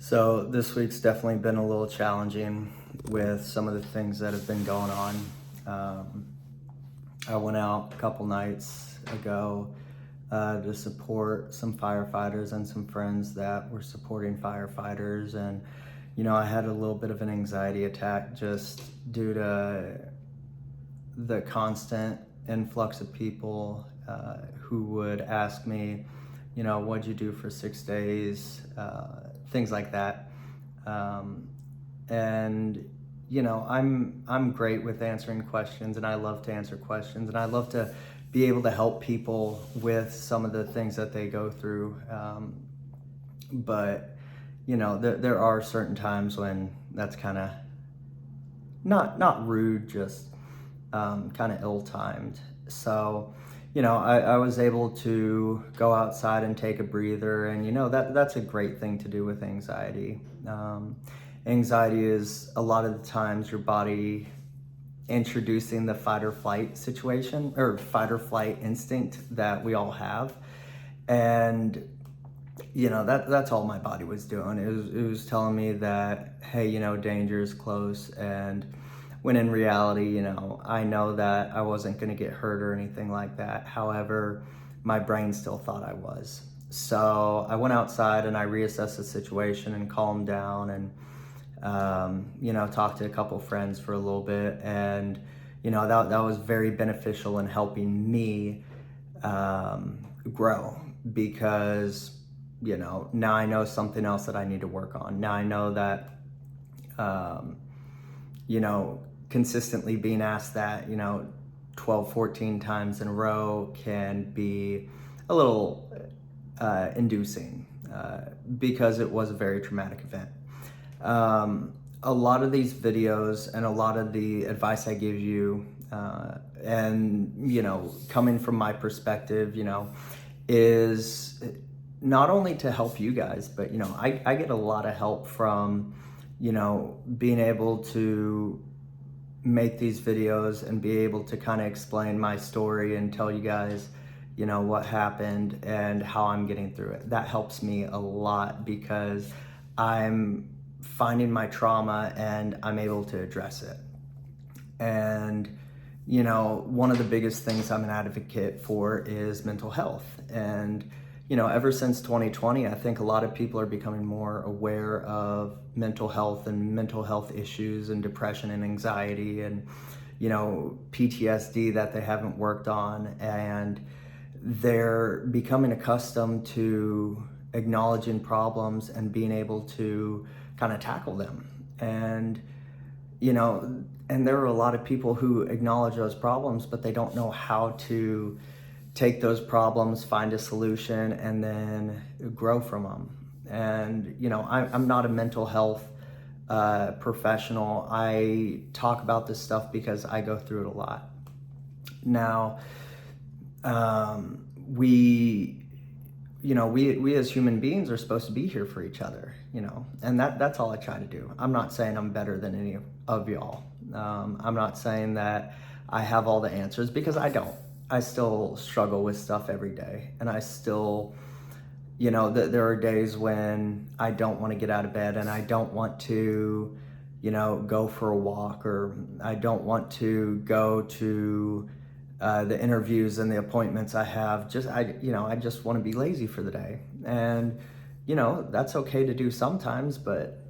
So this week's definitely been a little challenging with some of the things that have been going on. Um, I went out a couple nights ago to support some firefighters and some friends that were supporting firefighters. And, I had a little bit of an anxiety attack just due to the constant influx of people who would ask me, what'd you do for 6 days? Things like that. Um, and I'm great with answering questions, and I love to answer questions, and I love to be able to help people with some of the things that they go through. But there are certain times when that's kind of not rude, just kind of ill-timed. So, I was able to go outside and take a breather, and that's a great thing to do with anxiety. Anxiety is a lot of the times your body introducing the fight or flight situation or fight or flight instinct that we all have. And that's all my body was doing. It was telling me that, hey, danger is close. And when in reality, I know that I wasn't going to get hurt or anything like that. However, my brain still thought I was. So I went outside and I reassessed the situation and calmed down, and talked to a couple friends for a little bit, and that was very beneficial in helping me grow, because now I know something else that I need to work on. Now I know that consistently being asked that 12, 14 times in a row can be a little inducing, because it was a very traumatic event. A lot of these videos and a lot of the advice I give you, and coming from my perspective, is not only to help you guys, but I get a lot of help from being able to make these videos and be able to kind of explain my story and tell you guys what happened and how I'm getting through it. That helps me a lot, because I'm finding my trauma and I'm able to address it. And one of the biggest things I'm an advocate for is mental health. And ever since 2020, I think a lot of people are becoming more aware of mental health and mental health issues and depression and anxiety and PTSD that they haven't worked on, and they're becoming accustomed to acknowledging problems and being able to kind of tackle them. And and there are a lot of people who acknowledge those problems, but they don't know how to take those problems, find a solution, and then grow from them. And I'm not a mental health professional. I talk about this stuff because I go through it a lot. Now, we as human beings are supposed to be here for each other, and that's all I try to do. I'm not saying I'm better than any of y'all. I'm not saying that I have all the answers, because I don't. I still struggle with stuff every day, and I still, there are days when I don't want to get out of bed, and I don't want to, go for a walk, or I don't want to go to the interviews and the appointments I have. I just want to be lazy for the day. And, that's okay to do sometimes, but,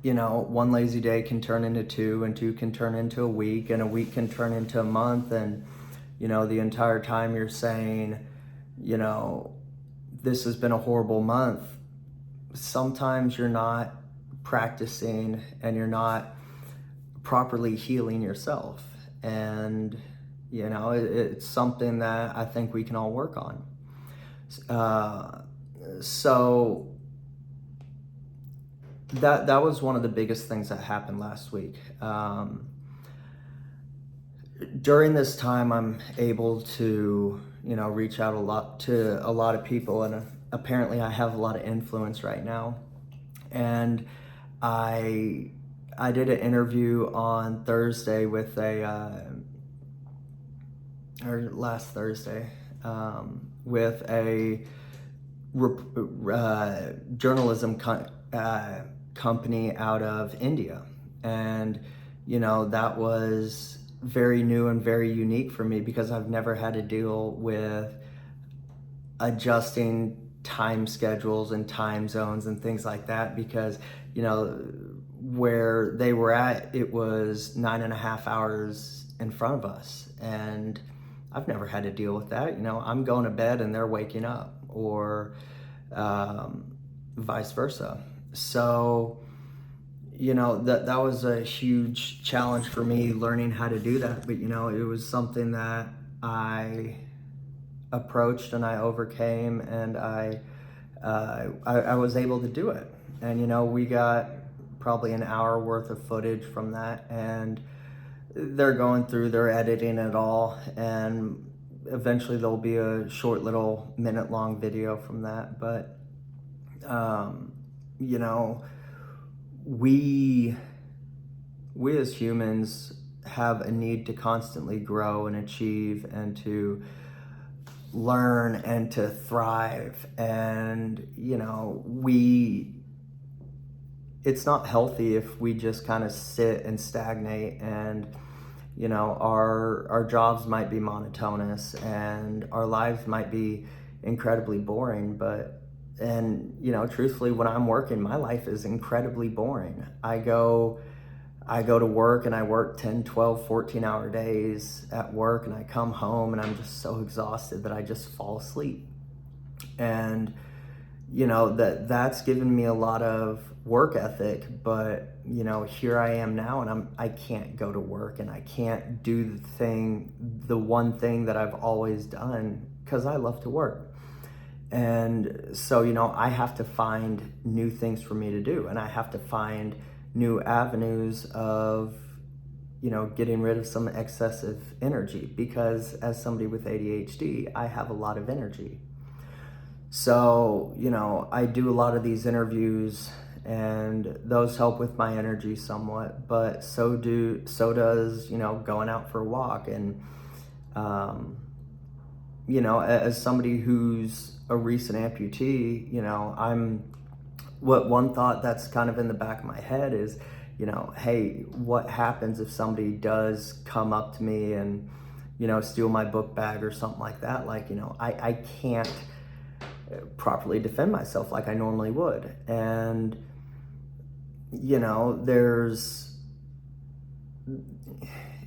one lazy day can turn into two, and two can turn into a week, and a week can turn into a month. And, the entire time you're saying, this has been a horrible month, sometimes you're not practicing and you're not properly healing yourself. And, it's something that I think we can all work on. So that was one of the biggest things that happened last week. During this time, I'm able to, reach out a lot to a lot of people, and apparently I have a lot of influence right now. And I did an interview on Thursday with last Thursday, with a journalism company out of India. And, that was very new and very unique for me because I've never had to deal with adjusting time schedules and time zones and things like that because, where they were at, it was 9.5 hours in front of us. And I've never had to deal with that. I'm going to bed and they're waking up, or vice versa. So, that was a huge challenge for me learning how to do that. But, it was something that I approached and I overcame, and I was able to do it. And, we got probably an hour worth of footage from that, and they're editing it all, and eventually there'll be a short little minute-long video from that. But we as humans have a need to constantly grow and achieve and to learn and to thrive. And it's not healthy if we just kind of sit and stagnate, and our jobs might be monotonous and our lives might be incredibly boring. Truthfully, when I'm working, my life is incredibly boring. I go to work and I work 10, 12, 14-hour days at work, and I come home and I'm just so exhausted that I just fall asleep. And that's given me a lot of work ethic, but here I am now, and I can't go to work and I can't do the one thing that I've always done because I love to work. And so, I have to find new things for me to do, and I have to find new avenues of, getting rid of some excessive energy, because as somebody with ADHD, I have a lot of energy. So, I do a lot of these interviews, and those help with my energy somewhat, but so does, going out for a walk. And, as somebody who's a recent amputee, one thought that's kind of in the back of my head is, hey, what happens if somebody does come up to me and, steal my book bag or something like that? Like, I can't properly defend myself like I normally would. And,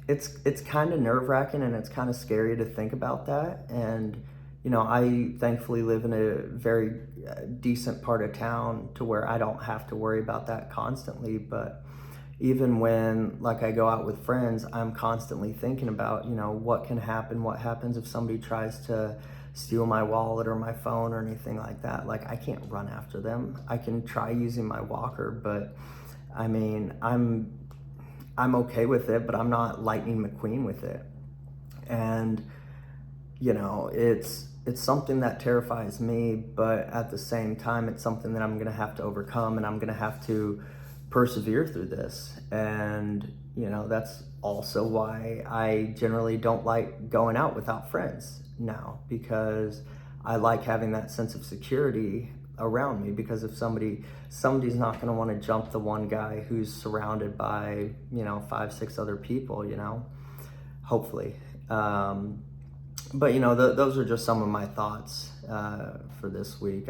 it's kind of nerve-wracking, and it's kind of scary to think about that. And, I thankfully live in a very decent part of town to where I don't have to worry about that constantly. But even when, like, I go out with friends, I'm constantly thinking about, what can happen, what happens if somebody tries to steal my wallet or my phone or anything like that. Like, I can't run after them. I can try using my walker, but I mean, I'm okay with it, but I'm not Lightning McQueen with it. And, it's something that terrifies me, but at the same time, it's something that I'm going to have to overcome, and I'm going to have to persevere through this. And, that's also why I generally don't like going out without friends now, because I like having that sense of security around me. Because if somebody's not going to want to jump the one guy who's surrounded by, 5, 6 other people, hopefully. But, those are just some of my thoughts for this week.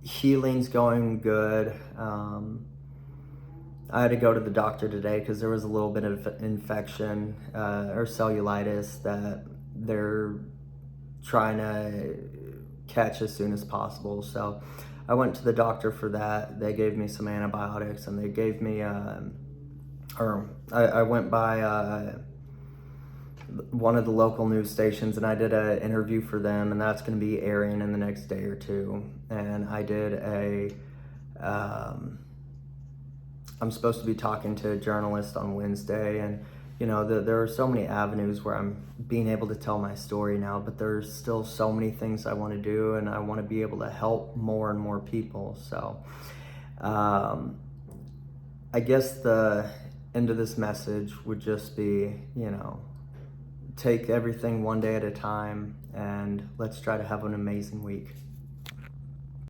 Healing's going good. I had to go to the doctor today because there was a little bit of infection or cellulitis that they're trying to catch as soon as possible. So I went to the doctor for that. They gave me some antibiotics, and they gave me, I went by one of the local news stations, and I did an interview for them, and that's going to be airing in the next day or two. And I did I'm supposed to be talking to a journalist on Wednesday, and there are so many avenues where I'm being able to tell my story now, but there's still so many things I want to do, and I want to be able to help more and more people. So I guess the end of this message would just be, take everything one day at a time, and let's try to have an amazing week.